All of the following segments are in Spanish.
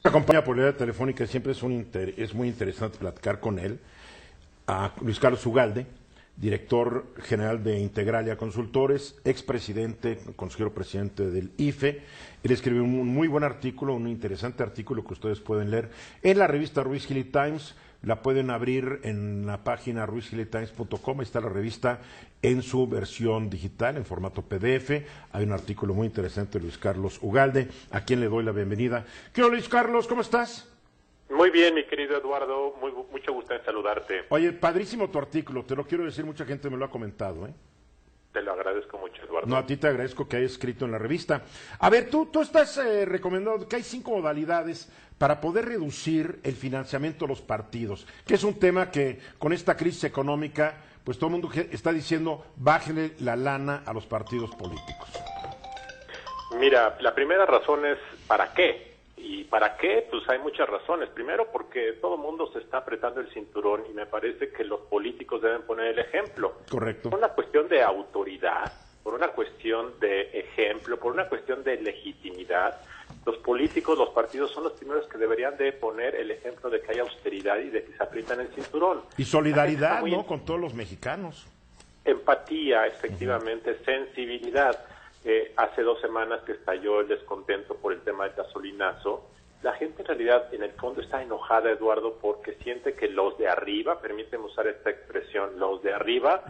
Acompaña por la telefónica, siempre es muy interesante platicar con él, a Luis Carlos Ugalde, director general de Integralia Consultores, expresidente, consejero presidente del IFE. Él escribió un muy buen artículo, un interesante artículo que ustedes pueden leer en la revista Ruiz-Gili Times. La pueden abrir en la página ruizgilitimes.com. Ahí está la revista en su versión digital, en formato PDF. Hay un artículo muy interesante de Luis Carlos Ugalde, a quien le doy la bienvenida. ¿Qué onda, Luis Carlos? ¿Cómo estás? Muy bien, mi querido Eduardo. Mucho gusto en saludarte. Oye, padrísimo tu artículo. Te lo quiero decir, mucha gente me lo ha comentado, ¿eh? Te lo agradezco mucho, Eduardo. No, a ti te agradezco que hayas escrito en la revista. A ver, tú estás recomendando que hay 5 modalidades para poder reducir el financiamiento de los partidos, que es un tema que con esta crisis económica, pues todo el mundo está diciendo, bájenle la lana a los partidos políticos. Mira, la primera razón es ¿para qué? ¿Y para qué? Pues hay muchas razones. Primero, porque todo el mundo se está apretando el cinturón y me parece que los políticos deben poner el ejemplo. Correcto. Por una cuestión de autoridad, por una cuestión de ejemplo, por una cuestión de legitimidad, los políticos, los partidos son los primeros que deberían de poner el ejemplo de que hay austeridad y de que se aprietan el cinturón. Y solidaridad, ¿no? Con todos los mexicanos. Empatía, efectivamente, sensibilidad. Hace 2 semanas que estalló el descontento por el tema del gasolinazo. La gente en realidad, en el fondo, está enojada, Eduardo, porque siente que los de arriba, permíteme usar esta expresión, los de arriba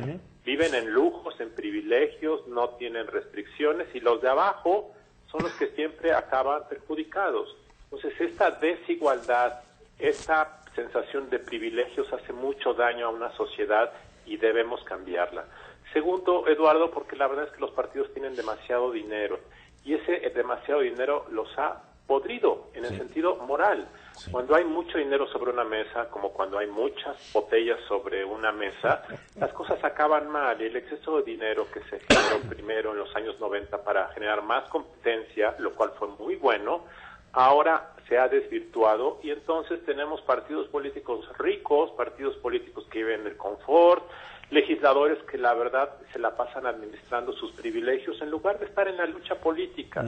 viven en lujos, en privilegios, no tienen restricciones, y los de abajo son los que siempre acaban perjudicados. Entonces, esta desigualdad, esta sensación de privilegios hace mucho daño a una sociedad y debemos cambiarla. Segundo, Eduardo, porque la verdad es que los partidos tienen demasiado dinero y ese demasiado dinero los ha podrido en el sentido moral. Sí. Cuando hay mucho dinero sobre una mesa, como cuando hay muchas botellas sobre una mesa, las cosas acaban mal, y el exceso de dinero que se generó primero en los años 90 para generar más competencia, lo cual fue muy bueno, ahora se ha desvirtuado y entonces tenemos partidos políticos ricos, partidos políticos que viven en el confort, legisladores que la verdad se la pasan administrando sus privilegios en lugar de estar en la lucha política.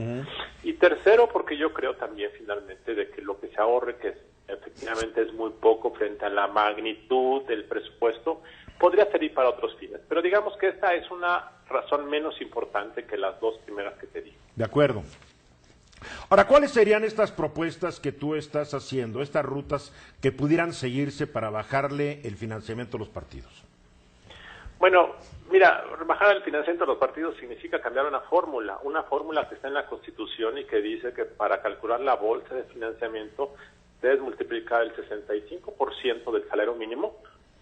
Y tercero, porque yo creo también finalmente de que lo que se ahorre, que efectivamente es muy poco frente a la magnitud del presupuesto, podría servir para otros fines. Pero digamos que esta es una razón menos importante que las 2 primeras que te dije. De acuerdo. Ahora, ¿cuáles serían estas propuestas que tú estás haciendo, estas rutas que pudieran seguirse para bajarle el financiamiento a los partidos? Bueno, mira, bajar el financiamiento de los partidos significa cambiar una fórmula que está en la Constitución y que dice que para calcular la bolsa de financiamiento debes multiplicar el 65% del salario mínimo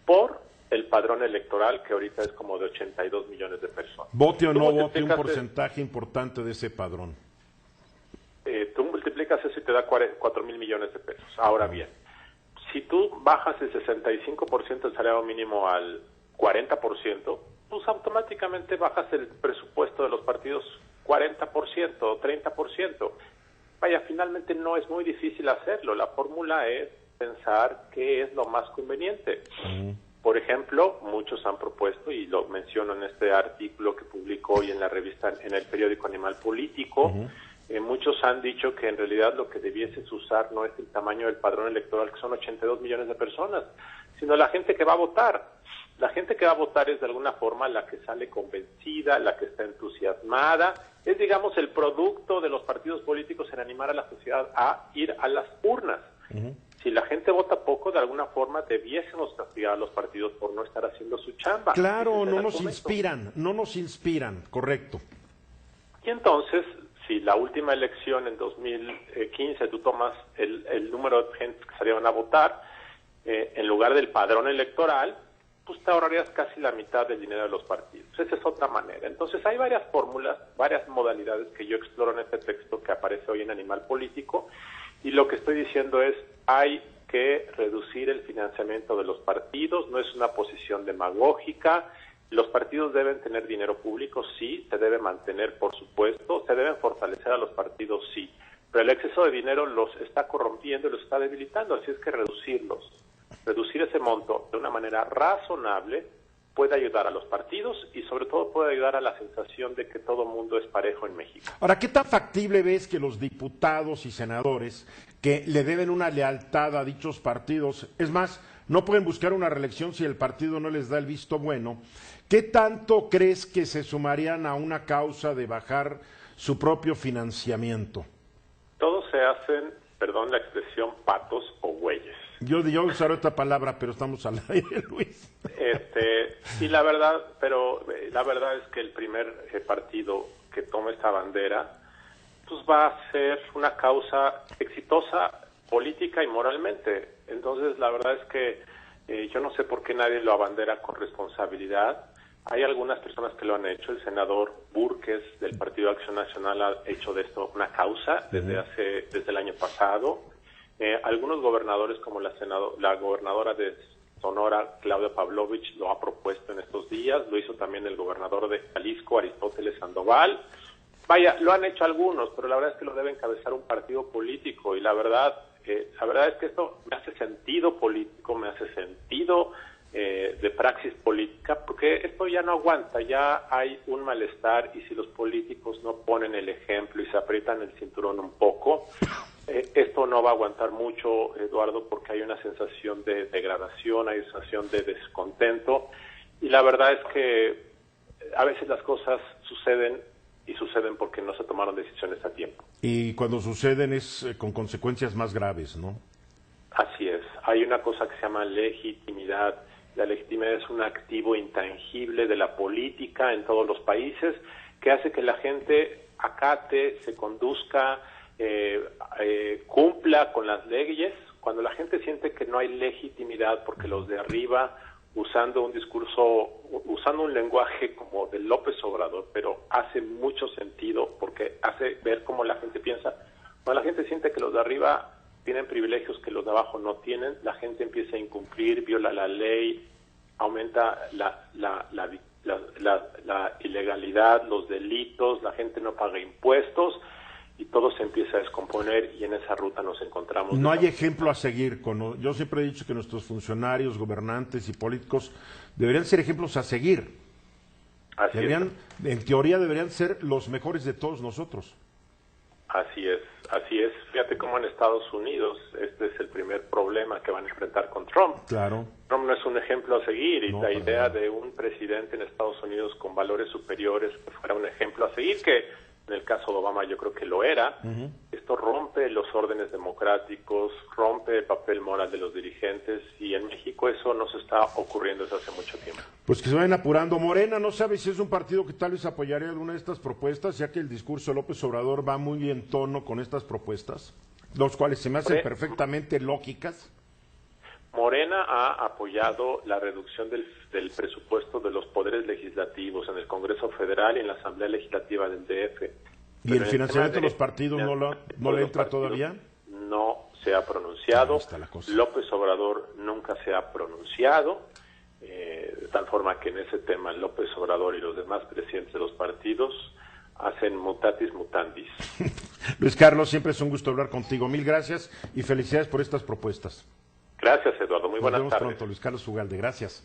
por el padrón electoral, que ahorita es como de 82 millones de personas. Vote o no vote, un porcentaje importante de ese padrón. Tú multiplicas eso y te da 4,000 millones de pesos. Ahora bien, si tú bajas el 65% del salario mínimo al 40%, pues automáticamente bajas el presupuesto de los partidos 40% o 30%. Vaya, finalmente no es muy difícil hacerlo. La fórmula es pensar qué es lo más conveniente. Por ejemplo, muchos han propuesto, y lo menciono en este artículo que publicó hoy en la revista, en el periódico Animal Político, muchos han dicho que en realidad lo que debieses usar no es el tamaño del padrón electoral, que son 82 millones de personas, sino la gente que va a votar. La gente que va a votar es de alguna forma la que sale convencida, la que está entusiasmada, es digamos el producto de los partidos políticos en animar a la sociedad a ir a las urnas. Si la gente vota poco, de alguna forma debiésemos castigar a los partidos por no estar haciendo su chamba. Claro, no nos inspiran, correcto. Y entonces, si la última elección en 2015 tú tomas el número de gente que salieron a votar, en lugar del padrón electoral, pues te ahorrarías casi la mitad del dinero de los partidos. Esa es otra manera. Entonces hay varias fórmulas, varias modalidades que yo exploro en este texto que aparece hoy en Animal Político, y lo que estoy diciendo es, hay que reducir el financiamiento de los partidos, no es una posición demagógica. Los partidos deben tener dinero público, sí, se debe mantener, por supuesto, se deben fortalecer a los partidos, sí, pero el exceso de dinero los está corrompiendo y los está debilitando, así es que reducir ese monto de una manera razonable puede ayudar a los partidos y sobre todo puede ayudar a la sensación de que todo mundo es parejo en México. Ahora, ¿qué tan factible ves que los diputados y senadores que le deben una lealtad a dichos partidos, es más, no pueden buscar una reelección si el partido no les da el visto bueno, qué tanto crees que se sumarían a una causa de bajar su propio financiamiento? Todos se hacen, perdón la expresión, patos o güeyes. Yo usaré otra palabra, pero estamos al aire, Luis. Y la verdad es que el primer partido que tome esta bandera, pues va a ser una causa exitosa política y moralmente. Entonces, la verdad es que yo no sé por qué nadie lo abandera con responsabilidad. Hay algunas personas que lo han hecho. El senador Burques del Partido de Acción Nacional ha hecho de esto una causa desde el año pasado. Algunos gobernadores, como la gobernadora de Sonora, Claudia Pavlovich, lo ha propuesto en estos días. Lo hizo también el gobernador de Jalisco, Aristóteles Sandoval. Vaya, lo han hecho algunos, pero la verdad es que lo debe encabezar un partido político. Y la verdad es que esto me hace sentido político, me hace sentido de praxis política, porque esto ya no aguanta, ya hay un malestar, y si los políticos no ponen el ejemplo y se aprietan el cinturón un poco, esto no va a aguantar mucho, Eduardo, porque hay una sensación de degradación, hay una sensación de descontento, y la verdad es que a veces las cosas suceden porque no se tomaron decisiones a tiempo. Y cuando suceden es con consecuencias más graves, ¿no? Así es. Hay una cosa que se llama legitimidad. La legitimidad es un activo intangible de la política en todos los países que hace que la gente acate, se conduzca, cumpla con las leyes. Cuando la gente siente que no hay legitimidad porque los de arriba, usando un discurso, usando un lenguaje como de López Obrador, pero hace mucho sentido porque hace ver cómo la gente piensa. Cuando la gente siente que los de arriba tienen privilegios que los de abajo no tienen, la gente empieza a incumplir, viola la ley, aumenta la ilegalidad, los delitos, la gente no paga impuestos y todo se empieza a descomponer, y en esa ruta nos encontramos. No hay ejemplo a seguir. Yo siempre he dicho que nuestros funcionarios, gobernantes y políticos deberían ser ejemplos a seguir. En teoría deberían ser los mejores de todos nosotros. Así es. Fíjate cómo en Estados Unidos este es el primer problema que van a enfrentar con Trump. Claro. Trump no es un ejemplo a seguir, y no, la idea de un presidente en Estados Unidos con valores superiores que fuera un ejemplo a seguir, que en el caso de Obama yo creo que lo era. Esto rompe los órdenes democráticos, rompe el papel moral de los dirigentes, y en México eso no se está ocurriendo desde hace mucho tiempo. Pues que se vayan apurando. Morena, ¿no sabe si es un partido que tal vez apoyaría alguna de estas propuestas, ya que el discurso de López Obrador va muy en tono con estas propuestas, los cuales se me hacen perfectamente lógicas? Morena ha apoyado la reducción del presupuesto de los poderes legislativos en el Congreso Federal y en la Asamblea Legislativa del DF. ¿Y el financiamiento de los partidos no le entra todavía? No se ha pronunciado. López Obrador nunca se ha pronunciado, de tal forma que en ese tema López Obrador y los demás presidentes de los partidos hacen mutatis mutandis. Luis Carlos, siempre es un gusto hablar contigo. Mil gracias y felicidades por estas propuestas. Gracias, Eduardo. Muy buenas tardes. Nos vemos pronto, Luis Carlos Ugalde. Gracias.